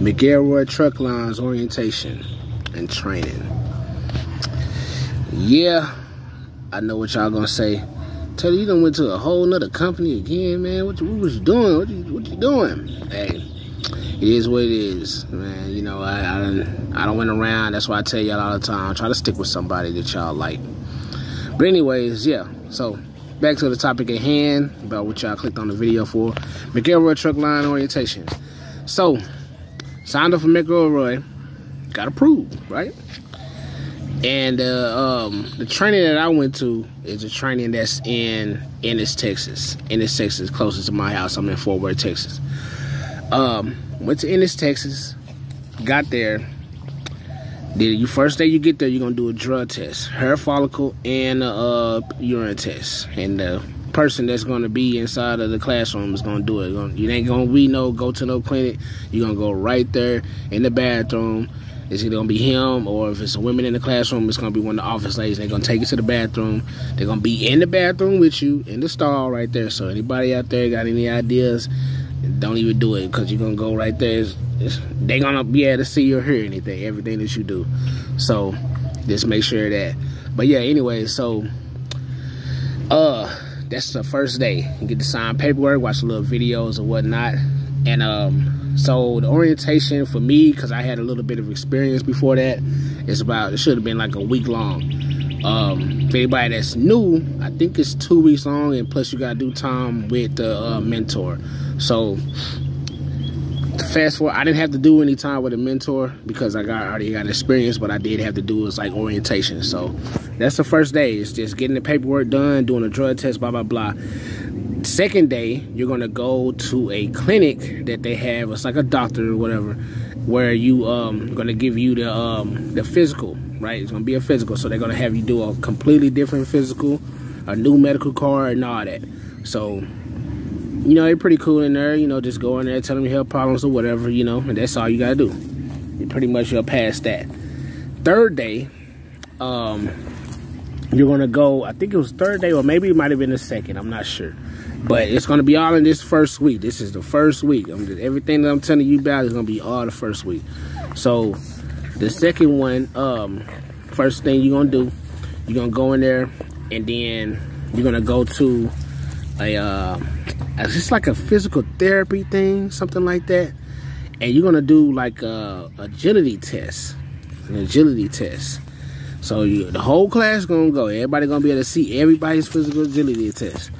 Mcelroy truck lines orientation and training. Yeah, I know what y'all gonna say. Tell you done went to a whole nother company again, man. What was you doing? What you doing? Hey, it is what it is, man. You know, I don't went around. That's why I tell y'all all the time. Try to stick with somebody that y'all like. But anyways, yeah. So back to the topic at hand about what y'all clicked on the video for. Mcelroy truck line orientation. So signed up for Mcelroy, got approved, right? And the training that I went to is a training that's in Ennis, Texas. Ennis, Texas, closest to my house. I'm in Fort Worth, Texas. Went to Ennis, Texas. Got there. First day you get there, you're gonna do a drug test, hair follicle, and a urine test. And the person that's gonna be inside of the classroom is gonna do it. You ain't gonna go to no clinic. You're gonna go right there in the bathroom. It's either gonna be him, or if it's a woman in the classroom, it's gonna be one of the office ladies. They're gonna take you to the bathroom. They're gonna be in the bathroom with you in the stall right there. So anybody out there got any ideas, don't even do it, because you're gonna go right there. They're gonna be able to see or hear everything that you do. So just make sure of that. But yeah, anyway, so that's the first day. You get to sign paperwork, watch a little videos or whatnot. And so the orientation for me, because I had a little bit of experience before that, it should have been like a week long. For anybody that's new, I think it's 2 weeks long, and plus you gotta do time with the mentor. So fast forward, I didn't have to do any time with a mentor because I already got experience, but I did have to do like orientation. So that's the first day. It's just getting the paperwork done, doing a drug test, blah, blah, blah. Second day, you're gonna go to a clinic that they have. It's like a doctor or whatever, where you gonna give you the physical, right? It's gonna be a physical, so they're gonna have you do a completely different physical, a new medical card, and all that. So, you know, they're pretty cool in there. You know, just go in there, tell them your health problems or whatever, you know, and that's all you gotta do. You pretty much you'll pass that. Third day, you're gonna go. I think it was third day, or maybe it might have been the second. I'm not sure. But it's going to be all in this first week. This is the first week. Everything that I'm telling you about is going to be all the first week. So the second one, first thing you're going to do, you're going to go in there, and then you're going to go to it's just like a physical therapy thing, something like that. And you're going to do like a agility test, an agility test. So the whole class is going to go. Everybody going to be able to see everybody's physical agility test.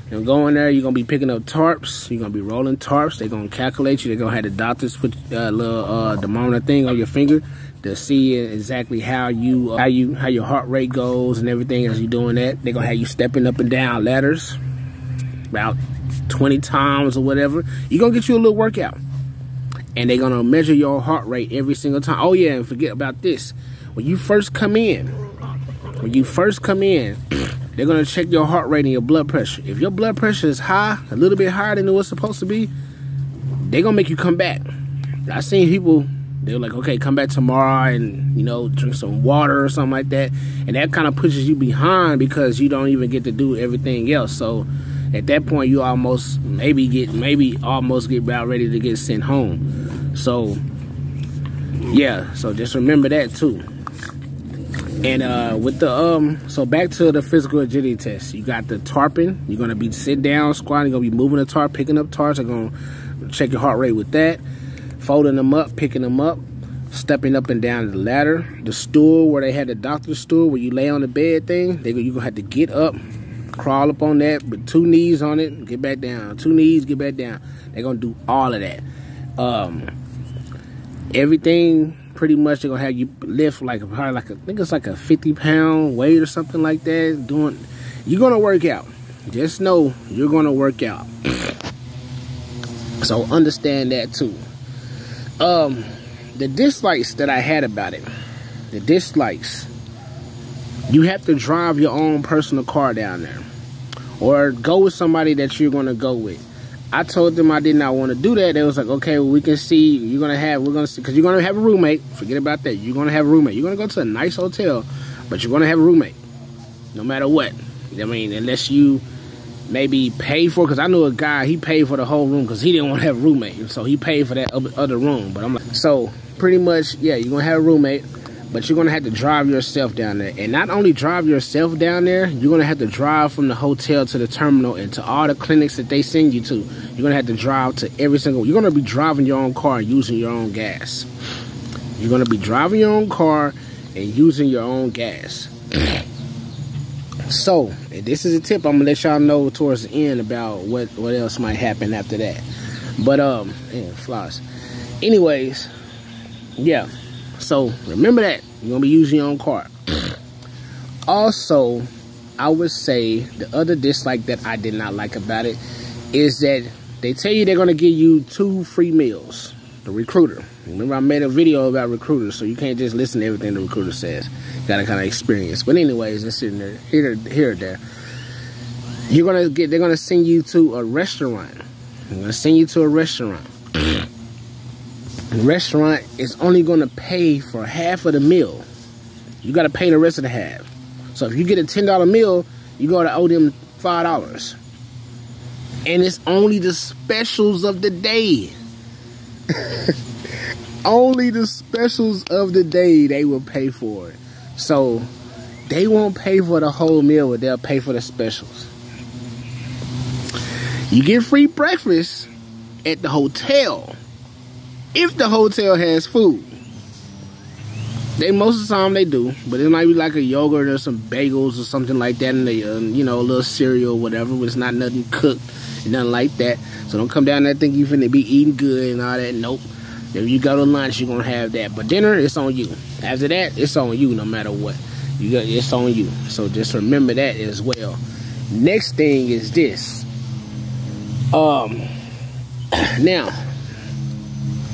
You're going to go in there, you're going to be picking up tarps. You're going to be rolling tarps. They're going to calculate you. They're going to have the doctors put a little thermometer thing on your finger to see exactly how your heart rate goes and everything as you're doing that. They're going to have you stepping up and down ladders about 20 times or whatever. You're going to get you a little workout. And they're going to measure your heart rate every single time. Oh, yeah, and forget about this. When you first come in, they're going to check your heart rate and your blood pressure. If your blood pressure is high, a little bit higher than what's supposed to be, they're going to make you come back. I've seen people, they're like, okay, come back tomorrow and, you know, drink some water or something like that. And that kind of pushes you behind because you don't even get to do everything else. So at that point, you almost almost get about ready to get sent home. So, yeah, so just remember that too. And with the so back to the physical agility test, you got the tarping. You're gonna be sit down, squatting. You're gonna be moving the tarp, picking up tarps. They're gonna check your heart rate with that, folding them up, picking them up, stepping up and down the ladder. The stool where they had the doctor's stool where you lay on the bed thing. You're gonna have to get up, crawl up on that with 2 knees on it, get back down. 2 knees, get back down. They're gonna do all of that. Everything. Pretty much they're gonna have you lift I think it's like a 50-pound weight or something like that. You're gonna work out. Just know you're gonna work out. So understand that too. The dislikes that I had about it. You have to drive your own personal car down there, or go with somebody that you're gonna go with. I told them I did not want to do that. They was like, okay, well, we can see. We're going to see, because you're going to have a roommate. Forget about that. You're going to have a roommate. You're going to go to a nice hotel, but you're going to have a roommate, no matter what. I mean, unless you maybe pay for, because I knew a guy, he paid for the whole room because he didn't want to have a roommate. So he paid for that other room. But I'm like, so pretty much, yeah, you're going to have a roommate, but you're going to have to drive yourself down there. And not only drive yourself down there, you're going to have to drive from the hotel to the terminal and to all the clinics that they send you to. You're going to have to drive to every single, you're going to be driving your own car and using your own gas. You're going to be driving your own car and using your own gas. So, this is a tip I'm going to let y'all know towards the end about what else might happen after that. But, yeah, flies. Anyways, yeah. So, remember that. You're going to be using your own car. Also, I would say the other dislike that I did not like about it is that they tell you they're going to give you 2 free meals. The recruiter. Remember, I made a video about recruiters, so you can't just listen to everything the recruiter says. You got to kind of experience. But anyways, it's in there, here or there. They're gonna send you to a restaurant. They're gonna send you to a restaurant. The restaurant is only gonna pay for half of the meal. You got to pay the rest of the half. So if you get a $10 meal, you got to owe them $5. And it's only the specials of the day. Only the specials of the day they will pay for it. So they won't pay for the whole meal, but they'll pay for the specials. You get free breakfast at the hotel if the hotel has food. Most of the time they do, but it might be like a yogurt or some bagels or something like that, and you know, a little cereal or whatever, but it's not nothing cooked, nothing like that. So don't come down there thinking you're finna be eating good and all that. Nope. If you go to lunch, you're gonna have that, but dinner, it's on you. After that, it's on you no matter what. It's on you. So just remember that as well. Next thing is this. Now,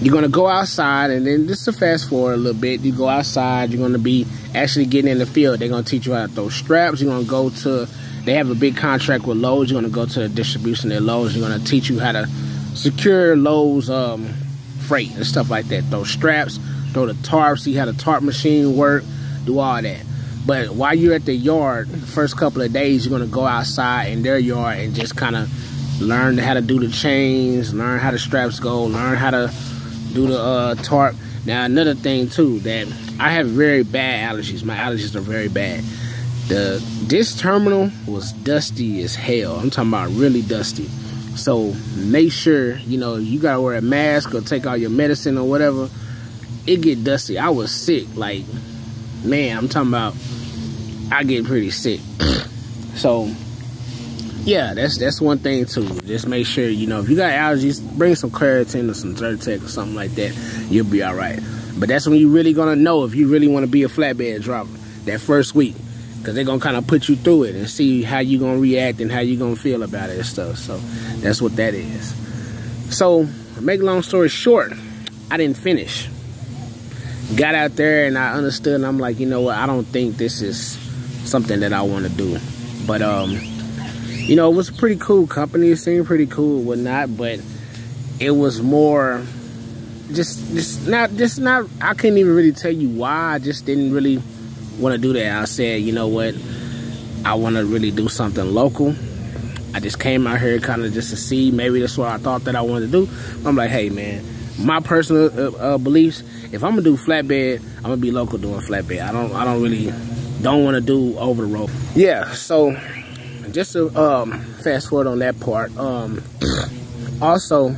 you're going to go outside, and then just to fast forward a little bit, you go outside, you're going to be actually getting in the field. They're going to teach you how to throw straps. You're going to go to, they have a big contract with Lowe's. You're going to go to the distribution at Lowe's. You're going to teach you how to secure Lowe's freight and stuff like that. Throw straps, throw the tarp, see how the tarp machine work, do all that. But while you're at the yard, the first couple of days, you're going to go outside in their yard and just kind of learn how to do the chains, learn how the straps go, learn how to do the tarp. Now, another thing, too, that I have very bad allergies. My allergies are very bad. This terminal was dusty as hell. I'm talking about really dusty. So make sure, you know, you got to wear a mask or take all your medicine or whatever. It get dusty. I was sick. Like, man, I'm talking about, I get pretty sick. So yeah, that's one thing too. Just make sure, you know, if you got allergies, bring some Claritin or some Zyrtec or something like that. You'll be all right. But that's when you really gonna know if you really want to be a flatbed driver that first week, because they're gonna kind of put you through it and see how you gonna react and how you gonna feel about it and stuff. So that's what that is. So make a long story short, I didn't finish. Got out there and I understood, and I'm like, you know what, I don't think this is something that I want to do. But you know, it was a pretty cool company. It seemed pretty cool and whatnot, but it was more just not I couldn't even really tell you why. I just didn't really want to do that. I said, you know what, I want to really do something local. I just came out here kind of just to see, maybe that's what I thought that I wanted to do. I'm like, hey man, my personal beliefs, if I'm gonna do flatbed, I'm gonna be local doing flatbed. I don't really want to do over the road. Yeah, so just to fast forward on that part, also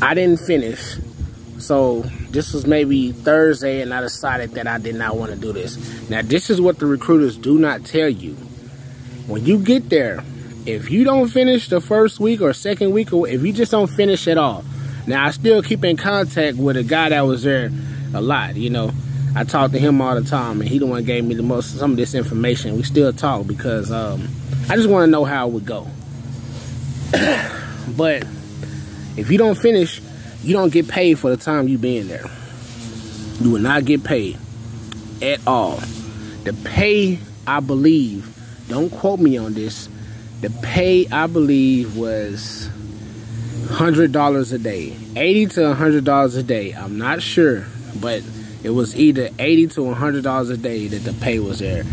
I didn't finish. So this was maybe Thursday, and I decided that I did not want to do this. Now, this is what the recruiters do not tell you. When you get there, if you don't finish the first week or second week, or if you just don't finish at all. Now, I still keep in contact with a guy that was there a lot, you know. I talk to him all the time, and he the one gave me some of this information. We still talk because I just want to know how it would go. But if you don't finish, you don't get paid for the time you been there. You will not get paid at all. The pay, I believe, don't quote me on this, the pay, I believe, was $100 a day. $80 to $100 a day. I'm not sure, but it was either $80 to $100 a day that the pay was there.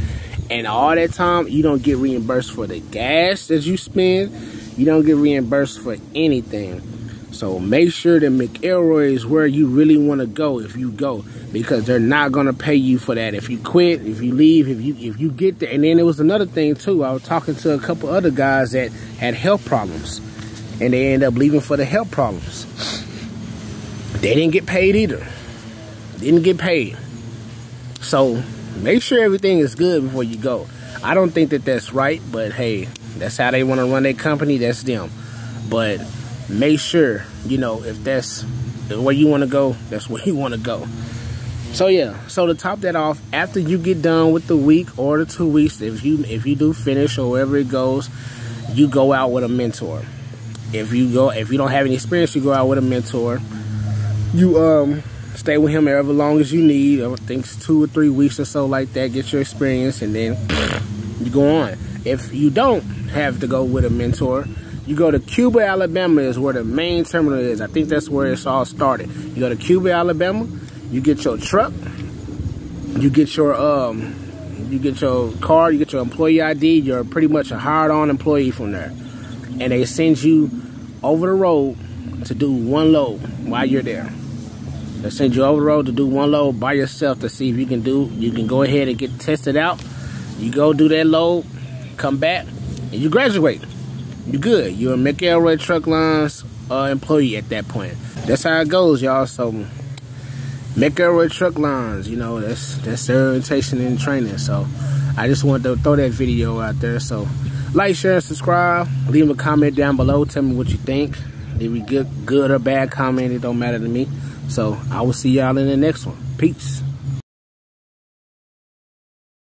And all that time, you don't get reimbursed for the gas that you spend. You don't get reimbursed for anything. So make sure that Mcelroy is where you really want to go if you go, because they're not going to pay you for that. If you quit, if you leave, if you get there. And then there was another thing too. I was talking to a couple other guys that had health problems, and they ended up leaving for the health problems. They didn't get paid either. Didn't get paid. So make sure everything is good before you go. I don't think that that's right, but hey, that's how they want to run their company. That's them. But make sure, you know, if that's where you want to go, that's where you want to go. So yeah, so to top that off, after you get done with the week or the 2 weeks, if you do finish or wherever it goes, you go out with a mentor. If you don't have any experience, you go out with a mentor. You stay with him however long as you need. I think it's 2 or 3 weeks or so like that. Get your experience, and then you go on. If you don't have to go with a mentor, you go to Cuba, Alabama is where the main terminal is. I think that's where it's all started. You go to Cuba, Alabama, you get your truck, you get your card, you get your employee ID, you're pretty much a hired-on employee from there. And they send you over the road to do 1 load while you're there. They send you over the road to do 1 load by yourself to see if you can go ahead and get tested out. You go do that load, come back, and you graduate. You're good. You're a Mcelroy Truck Lines employee at that point. That's how it goes, y'all. So Mcelroy Truck Lines, you know, that's their orientation and training. So I just wanted to throw that video out there. So like, share, and subscribe. Leave a comment down below. Tell me what you think. Leave a good or bad comment. It don't matter to me. So I will see y'all in the next one. Peace.